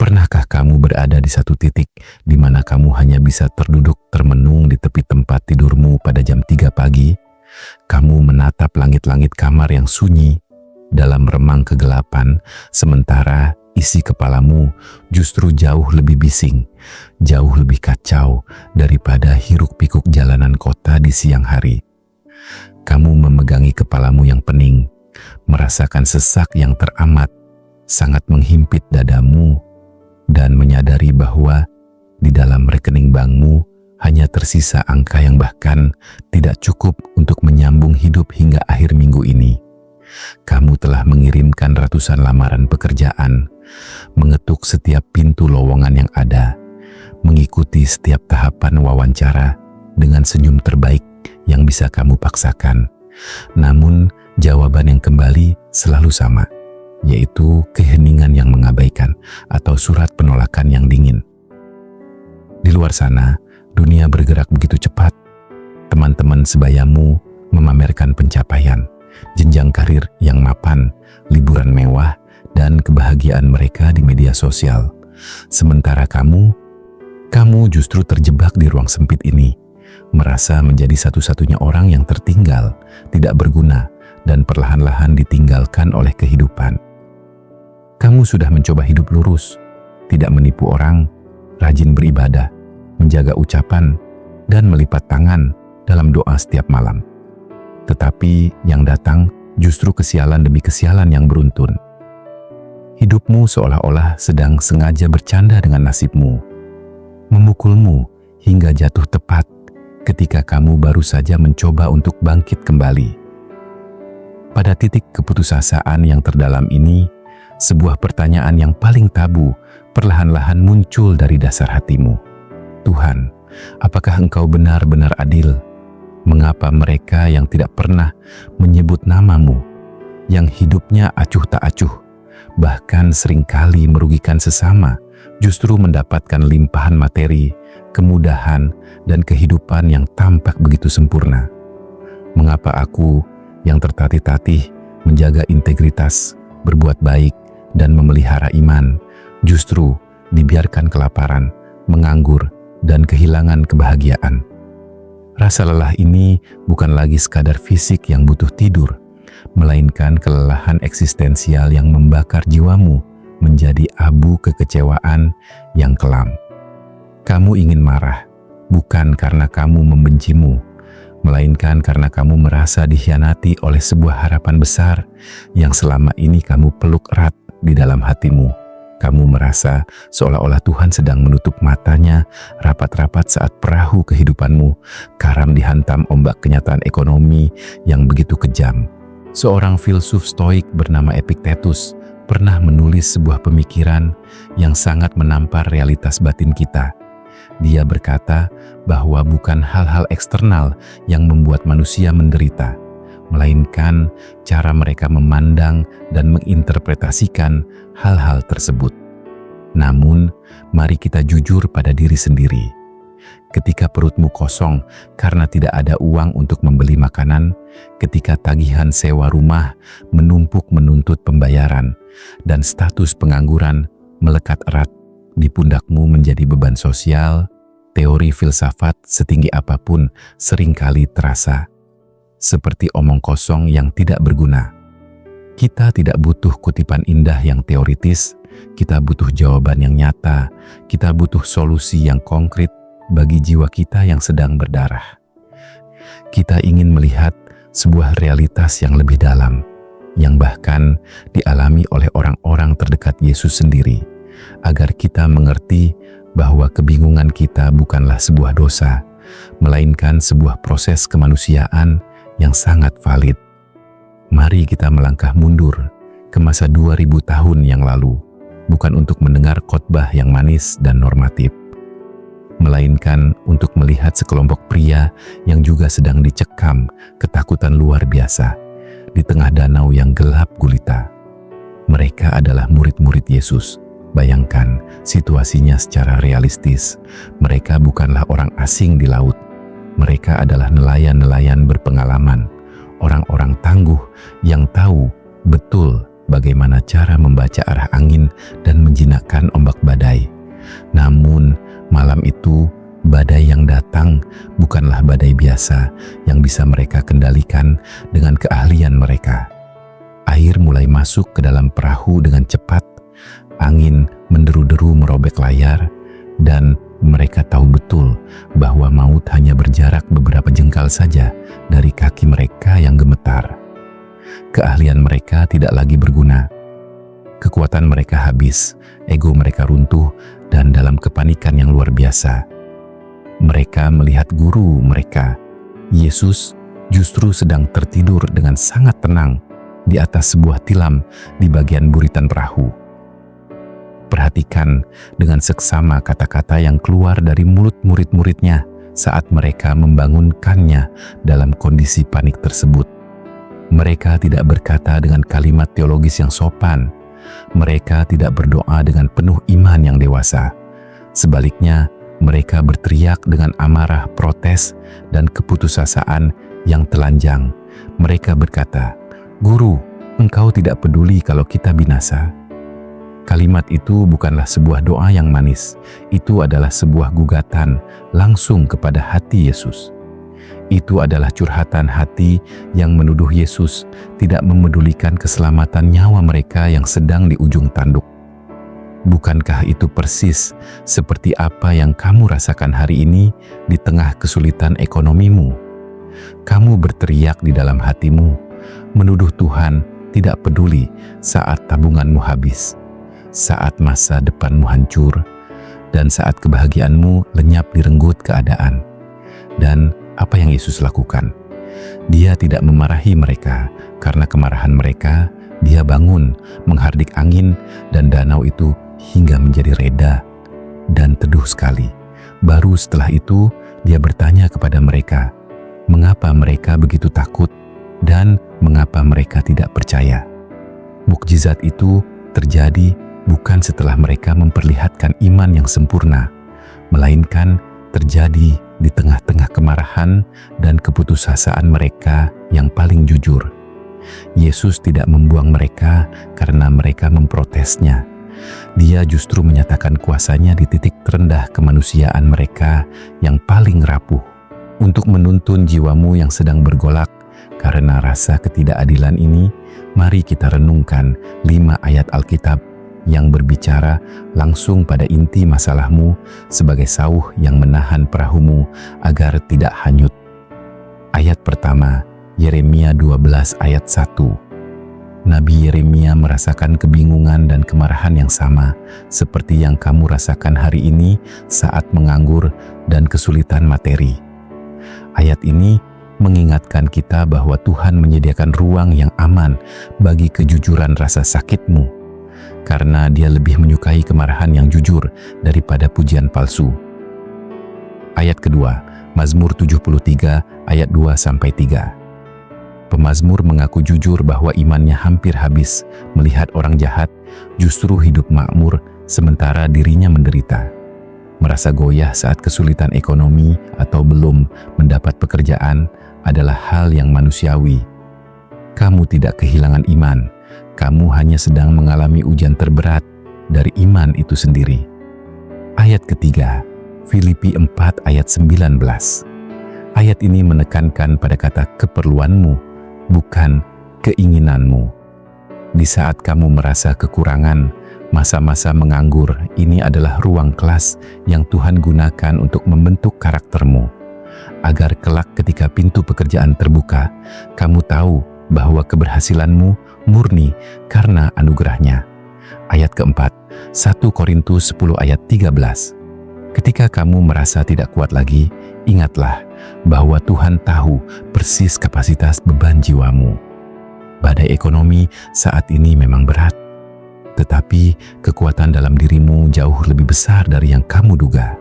Pernahkah kamu berada di satu titik di mana kamu hanya bisa terduduk termenung di tepi tempat tidurmu pada jam 3 pagi? Kamu menatap langit-langit kamar yang sunyi dalam remang kegelapan, sementara isi kepalamu justru jauh lebih bising, jauh lebih kacau daripada hiruk-pikuk jalanan kota di siang hari. Kamu memegangi kepalamu yang pening, merasakan sesak yang teramat, sangat menghimpit dadamu, dan menyadari bahwa di dalam rekening bankmu hanya tersisa angka yang bahkan tidak cukup untuk menyambung hidup hingga akhir minggu ini. Kamu telah mengirimkan ratusan lamaran pekerjaan, mengetuk setiap pintu lowongan yang ada, mengikuti setiap tahapan wawancara dengan senyum terbaik yang bisa kamu paksakan. Namun, jawaban yang kembali selalu sama, yaitu keheningan yang mengabaikan atau surat penolakan yang dingin. Di luar sana, dunia bergerak begitu cepat. Teman-teman sebayamu memamerkan pencapaian, jenjang karir yang mapan, liburan mewah, dan kebahagiaan mereka di media sosial. Sementara kamu justru terjebak di ruang sempit ini, merasa menjadi satu-satunya orang yang tertinggal, tidak berguna, dan perlahan-lahan ditinggalkan oleh kehidupan. Kamu sudah mencoba hidup lurus, tidak menipu orang, rajin beribadah, menjaga ucapan, dan melipat tangan dalam doa setiap malam. Tetapi yang datang justru kesialan demi kesialan yang beruntun. Hidupmu seolah-olah sedang sengaja bercanda dengan nasibmu, memukulmu hingga jatuh tepat ketika kamu baru saja mencoba untuk bangkit kembali. Pada titik keputusasaan yang terdalam ini, sebuah pertanyaan yang paling tabu perlahan-lahan muncul dari dasar hatimu. Tuhan, apakah Engkau benar-benar adil? Mengapa mereka yang tidak pernah menyebut namamu, yang hidupnya acuh tak acuh, bahkan seringkali merugikan sesama, justru mendapatkan limpahan materi, kemudahan, dan kehidupan yang tampak begitu sempurna? Mengapa aku yang tertatih-tatih menjaga integritas, berbuat baik, dan memelihara iman, justru dibiarkan kelaparan, menganggur, dan kehilangan kebahagiaan? Rasa lelah ini bukan lagi sekadar fisik yang butuh tidur, melainkan kelelahan eksistensial yang membakar jiwamu menjadi abu kekecewaan yang kelam. Kamu ingin marah, bukan karena kamu membencimu, melainkan karena kamu merasa dikhianati oleh sebuah harapan besar yang selama ini kamu peluk erat di dalam hatimu. Kamu merasa seolah-olah Tuhan sedang menutup matanya rapat-rapat saat perahu kehidupanmu karam dihantam ombak kenyataan ekonomi yang begitu kejam. Seorang filsuf stoik bernama Epictetus pernah menulis sebuah pemikiran yang sangat menampar realitas batin kita. Dia berkata bahwa bukan hal-hal eksternal yang membuat manusia menderita, melainkan cara mereka memandang dan menginterpretasikan hal-hal tersebut. Namun, mari kita jujur pada diri sendiri. Ketika perutmu kosong karena tidak ada uang untuk membeli makanan, ketika tagihan sewa rumah menumpuk menuntut pembayaran, dan status pengangguran melekat erat di pundakmu menjadi beban sosial, teori filsafat setinggi apapun seringkali terasa seperti omong kosong yang tidak berguna. Kita tidak butuh kutipan indah yang teoritis, kita butuh jawaban yang nyata, kita butuh solusi yang konkret bagi jiwa kita yang sedang berdarah. Kita ingin melihat sebuah realitas yang lebih dalam, yang bahkan dialami oleh orang-orang terdekat Yesus sendiri, agar kita mengerti bahwa kebingungan kita bukanlah sebuah dosa, melainkan sebuah proses kemanusiaan yang sangat valid. Mari kita melangkah mundur ke masa 2000 tahun yang lalu, bukan untuk mendengar khotbah yang manis dan normatif, melainkan untuk melihat sekelompok pria yang juga sedang dicekam ketakutan luar biasa di tengah danau yang gelap gulita. Mereka adalah murid-murid Yesus. Bayangkan situasinya secara realistis. Mereka bukanlah orang asing di laut. Mereka adalah nelayan-nelayan berpengalaman, orang-orang tangguh yang tahu betul bagaimana cara membaca arah angin dan menjinakkan ombak badai. Namun, malam itu badai yang datang bukanlah badai biasa yang bisa mereka kendalikan dengan keahlian mereka. Air mulai masuk ke dalam perahu dengan cepat, angin menderu-deru merobek layar, dan mereka tahu betul bahwa maut hanya berjarak beberapa jengkal saja dari kaki mereka yang gemetar. Keahlian mereka tidak lagi berguna. Kekuatan mereka habis, ego mereka runtuh, dan dalam kepanikan yang luar biasa, mereka melihat guru mereka, Yesus, justru sedang tertidur dengan sangat tenang di atas sebuah tilam di bagian buritan perahu. Perhatikan dengan seksama kata-kata yang keluar dari mulut murid-muridnya saat mereka membangunkannya dalam kondisi panik tersebut. Mereka tidak berkata dengan kalimat teologis yang sopan. Mereka tidak berdoa dengan penuh iman yang dewasa. Sebaliknya, mereka berteriak dengan amarah, protes, dan keputusasaan yang telanjang. Mereka berkata, "Guru, engkau tidak peduli kalau kita binasa." Kalimat itu bukanlah sebuah doa yang manis. Itu adalah sebuah gugatan langsung kepada hati Yesus. Itu adalah curhatan hati yang menuduh Yesus tidak memedulikan keselamatan nyawa mereka yang sedang di ujung tanduk. Bukankah itu persis seperti apa yang kamu rasakan hari ini di tengah kesulitan ekonomimu? Kamu berteriak di dalam hatimu, menuduh Tuhan tidak peduli saat tabunganmu habis, saat masa depanmu hancur, dan saat kebahagiaanmu lenyap direnggut keadaan. Dan apa yang Yesus lakukan? Dia tidak memarahi mereka karena kemarahan mereka. Dia bangun, menghardik angin dan danau itu hingga menjadi reda dan teduh sekali. Baru setelah itu, dia bertanya kepada mereka, mengapa mereka begitu takut dan mengapa mereka tidak percaya. Mukjizat itu terjadi bukan setelah mereka memperlihatkan iman yang sempurna, melainkan terjadi di tengah-tengah kemarahan dan keputusasaan mereka yang paling jujur. Yesus tidak membuang mereka karena mereka memprotesnya. Dia justru menyatakan kuasanya di titik terendah kemanusiaan mereka yang paling rapuh. Untuk menuntun jiwamu yang sedang bergolak karena rasa ketidakadilan ini, mari kita renungkan 5 ayat Alkitab yang berbicara langsung pada inti masalahmu sebagai sauh yang menahan perahumu agar tidak hanyut. Ayat pertama, Yeremia 12 ayat 1. Nabi Yeremia merasakan kebingungan dan kemarahan yang sama seperti yang kamu rasakan hari ini saat menganggur dan kesulitan materi. Ayat ini mengingatkan kita bahwa Tuhan menyediakan ruang yang aman bagi kejujuran rasa sakitmu, karena Dia lebih menyukai kemarahan yang jujur daripada pujian palsu. Ayat kedua, Mazmur 73 ayat 2-3. Pemazmur mengaku jujur bahwa imannya hampir habis melihat orang jahat justru hidup makmur sementara dirinya menderita. Merasa goyah saat kesulitan ekonomi atau belum mendapat pekerjaan adalah hal yang manusiawi. Kamu tidak kehilangan iman, kamu hanya sedang mengalami ujian terberat dari iman itu sendiri. Ayat ketiga, Filipi 4 ayat 19. Ayat ini menekankan pada kata keperluanmu, bukan keinginanmu. Di saat kamu merasa kekurangan, masa-masa menganggur, ini adalah ruang kelas yang Tuhan gunakan untuk membentuk karaktermu. Agar kelak ketika pintu pekerjaan terbuka, kamu tahu bahwa keberhasilanmu murni karena anugerahnya. Ayat keempat, 1 Korintus 10 ayat 13. Ketika kamu merasa tidak kuat lagi, ingatlah bahwa Tuhan tahu persis kapasitas beban jiwamu. Badai ekonomi saat ini memang berat, tetapi kekuatan dalam dirimu jauh lebih besar dari yang kamu duga.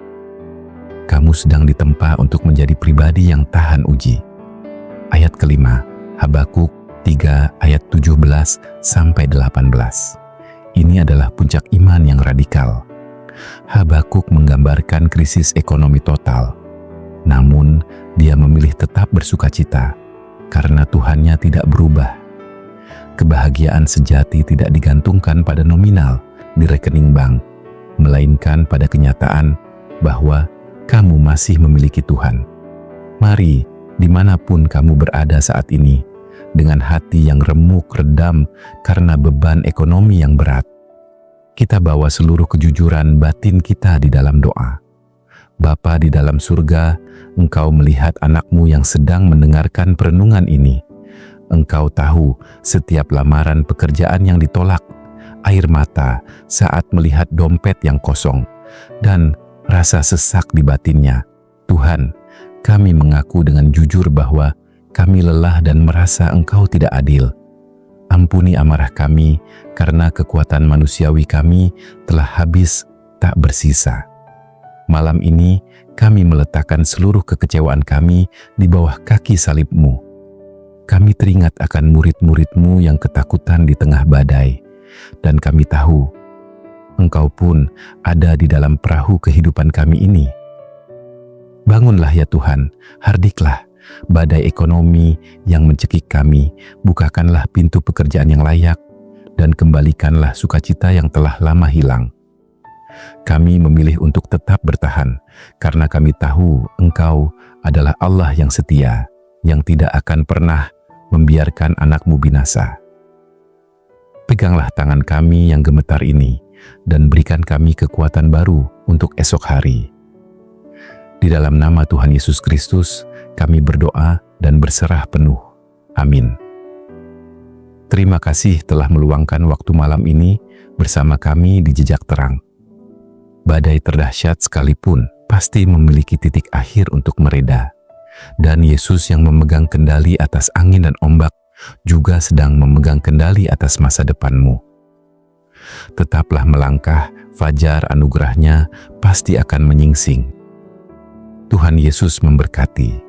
Kamu sedang ditempa untuk menjadi pribadi yang tahan uji. Ayat kelima, Habakuk 3 ayat 17-18. Ini adalah puncak iman yang radikal. Habakuk menggambarkan krisis ekonomi total. Namun, dia memilih tetap bersukacita karena Tuhannya tidak berubah. Kebahagiaan sejati tidak digantungkan pada nominal di rekening bank, melainkan pada kenyataan bahwa kamu masih memiliki Tuhan. Mari, dimanapun kamu berada saat ini, dengan hati yang remuk redam karena beban ekonomi yang berat, kita bawa seluruh kejujuran batin kita di dalam doa. Bapa di dalam surga, Engkau melihat anakmu yang sedang mendengarkan perenungan ini. Engkau tahu setiap lamaran pekerjaan yang ditolak, air mata saat melihat dompet yang kosong, dan rasa sesak di batinnya. Tuhan, kami mengaku dengan jujur bahwa kami lelah dan merasa Engkau tidak adil. Ampuni amarah kami karena kekuatan manusiawi kami telah habis tak bersisa. Malam ini kami meletakkan seluruh kekecewaan kami di bawah kaki salib-Mu. Kami teringat akan murid-murid-Mu yang ketakutan di tengah badai, dan kami tahu Engkau pun ada di dalam perahu kehidupan kami ini. Bangunlah ya Tuhan, hardiklah badai ekonomi yang mencekik kami, bukakanlah pintu pekerjaan yang layak, dan kembalikanlah sukacita yang telah lama hilang. Kami memilih untuk tetap bertahan, karena kami tahu Engkau adalah Allah yang setia, yang tidak akan pernah membiarkan anak-Mu binasa. Peganglah tangan kami yang gemetar ini, dan berikan kami kekuatan baru untuk esok hari. Di dalam nama Tuhan Yesus Kristus, kami berdoa dan berserah penuh. Amin. Terima kasih telah meluangkan waktu malam ini bersama kami di Jejak Terang. Badai terdahsyat sekalipun pasti memiliki titik akhir untuk mereda. Dan Yesus yang memegang kendali atas angin dan ombak juga sedang memegang kendali atas masa depanmu. Tetaplah melangkah, fajar anugerahnya pasti akan menyingsing. Tuhan Yesus memberkati.